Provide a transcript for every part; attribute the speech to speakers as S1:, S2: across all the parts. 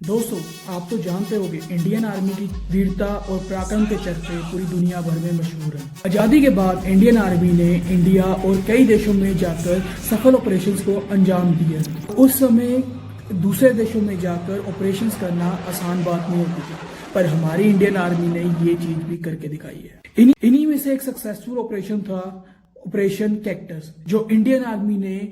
S1: दोस्तों, आप तो जानते होंगे इंडियन आर्मी की वीरता और पराक्रम के चर्चे पूरी दुनिया भर में मशहूर हैं। आजादी के बाद इंडियन आर्मी ने इंडिया और कई देशों में जाकर सफल ऑपरेशंस को अंजाम दिया। उस समय दूसरे देशों में जाकर ऑपरेशंस करना आसान बात नहीं होती थी, पर हमारी इंडियन आर्मी ने ये चीज भी करके दिखाई है। इन्हीं में से एक सक्सेसफुल ऑपरेशन था ऑपरेशन कैक्टस, जो इंडियन आर्मी ने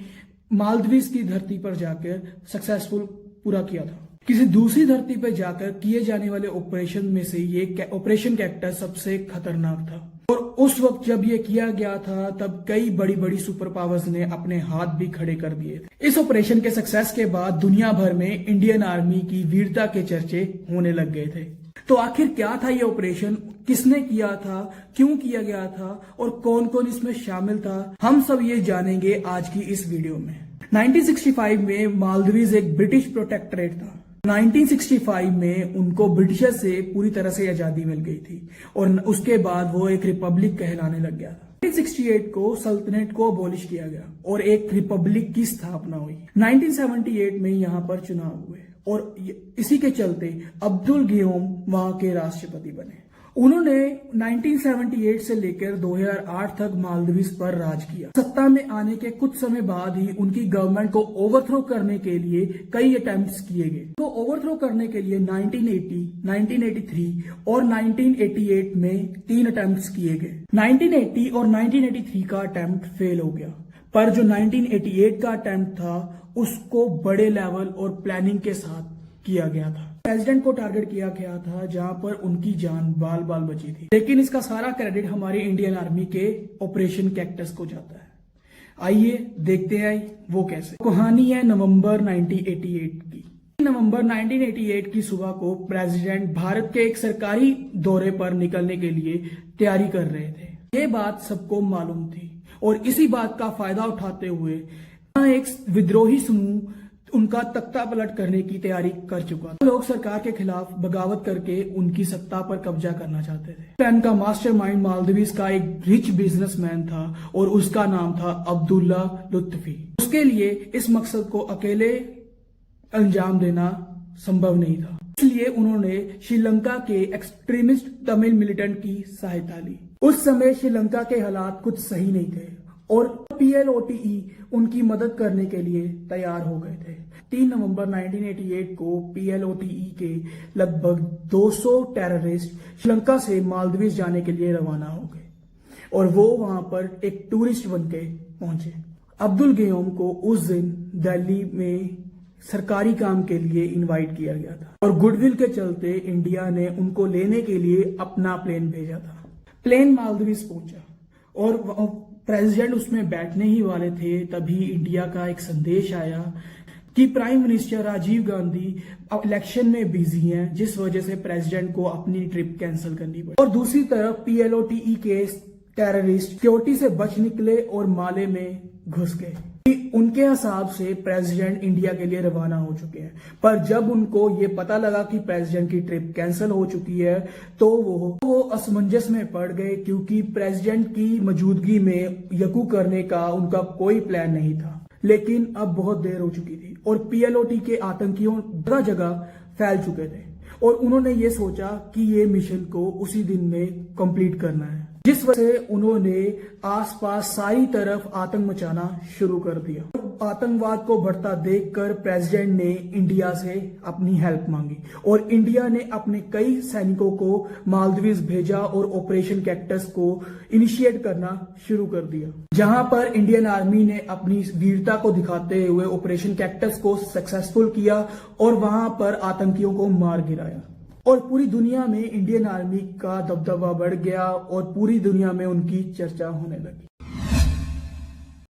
S1: मालदीव्स की धरती पर जाकर सक्सेसफुल पूरा किया था। किसी दूसरी धरती पर जाकर किए जाने वाले ऑपरेशन में से ये ऑपरेशन कैक्टस सबसे खतरनाक था। और उस वक्त जब ये किया गया था तब कई बड़ी बड़ी सुपर पावर्स ने अपने हाथ भी खड़े कर दिए थे। इस ऑपरेशन के सक्सेस के बाद दुनिया भर में इंडियन आर्मी की वीरता के चर्चे होने लग गए थे। तो आखिर क्या था ये ऑपरेशन, किसने किया था, क्यों किया गया था और कौन कौन इसमें शामिल था, हम सब ये जानेंगे आज की इस वीडियो में। 1965 में मालदीव्स एक ब्रिटिश प्रोटेक्टरेट था। 1965 में उनको ब्रिटिशर से पूरी तरह से आजादी मिल गई थी और उसके बाद वो एक रिपब्लिक कहलाने लग गया था। 1968 को सल्तनत को अबॉलिश किया गया और एक रिपब्लिक की स्थापना हुई। 1978 में यहाँ पर चुनाव हुए और इसी के चलते अब्दुल गियोम वहां के राष्ट्रपति बने। उन्होंने 1978 से लेकर 2008 तक मालदीव्स पर राज किया। सत्ता में आने के कुछ समय बाद ही उनकी गवर्नमेंट को ओवरथ्रो करने के लिए कई अटेम्प्ट्स किए गए। तो ओवरथ्रो करने के लिए 1980, 1983 और 1988 में 3 अटेम्प्ट्स किए गए। 1980 और 1983 का अटेम्प्ट फेल हो गया, पर जो 1988 का अटेम्प्ट था उसको बड़े लेवल और प्लानिंग के साथ किया गया था। प्रेसिडेंट को टारगेट किया गया था जहां पर उनकी जान बाल बाल बची थी, लेकिन इसका सारा क्रेडिट हमारी इंडियन आर्मी के ऑपरेशन कैक्टस को जाता है। आइए देखते हैं वो कैसे। कहानी है नवंबर 1988 की। नवंबर 1988 की सुबह को प्रेसिडेंट भारत के एक सरकारी दौरे पर निकलने के लिए तैयारी कर रहे थे। ये बात सबको मालूम थी और इसी बात का फायदा उठाते हुए एक विद्रोही समूह उनका तख्ता पलट करने की तैयारी कर चुका था। लोग सरकार के खिलाफ बगावत करके उनकी सत्ता पर कब्जा करना चाहते थे। प्लान का मास्टरमाइंड मालदीव्स का एक रिच बिजनेसमैन था और उसका नाम था अब्दुल्ला लुत्फी। उसके लिए इस मकसद को अकेले अंजाम देना संभव नहीं था, इसलिए उन्होंने श्रीलंका के एक्सट्रीमिस्ट तमिल मिलिटेंट की सहायता ली। उस समय श्रीलंका के हालात कुछ सही नहीं थे और PLOTE उनकी मदद करने के लिए तैयार हो गए थे। 3 नवंबर 1988 को PLOTE के लगभग 200 टेररिस्ट श्रीलंका से मालदीव्स जाने के लिए रवाना हो गए और वो वहां पर एक टूरिस्ट बनके पहुंचे। अब्दुल गियोम को उस दिन दिल्ली में सरकारी काम के लिए इनवाइट किया गया था और गुडविल के चलते इंडिया ने उनको लेने के लिए अपना प्लेन भेजा था। प्लेन मालदीव्स पहुंचा और प्रेसिडेंट उसमें बैठने ही वाले थे, तभी इंडिया का एक संदेश आया कि prime minister Rajiv Gandhi election में बिजी हैं, जिस वजह से प्रेसिडेंट को अपनी ट्रिप कैंसिल करनी पड़ी। और दूसरी तरफ PLOTE के टेररिस्ट सिक्योरिटी से बच निकले और माले में घुस गए। उनके हिसाब से प्रेसिडेंट इंडिया के लिए रवाना हो चुके हैं, पर जब उनको ये पता लगा कि प्रेसिडेंट की ट्रिप कैंसिल हो चुकी है तो वो असमंजस में पड़ गए, क्योंकि प्रेसिडेंट की मौजूदगी में यकू करने का उनका कोई प्लान नहीं था। लेकिन अब बहुत देर हो चुकी थी और PLOTE के आतंकियों जगह जगह फैल चुके थे और उन्होंने ये सोचा कि ये मिशन को उसी दिन में कंप्लीट करना है, जिस वजह से उन्होंने आसपास सारी तरफ आतंक मचाना शुरू कर दिया। आतंकवाद को बढ़ता देखकर प्रेसिडेंट ने इंडिया से अपनी हेल्प मांगी और इंडिया ने अपने कई सैनिकों को मालदीव्स भेजा और ऑपरेशन कैक्टस को इनिशिएट करना शुरू कर दिया, जहां पर इंडियन आर्मी ने अपनी वीरता को दिखाते हुए ऑपरेशन कैक्टस को सक्सेसफुल किया और वहां पर आतंकियों को मार गिराया और पूरी दुनिया में इंडियन आर्मी का दबदबा बढ़ गया और पूरी दुनिया में उनकी चर्चा होने लगी।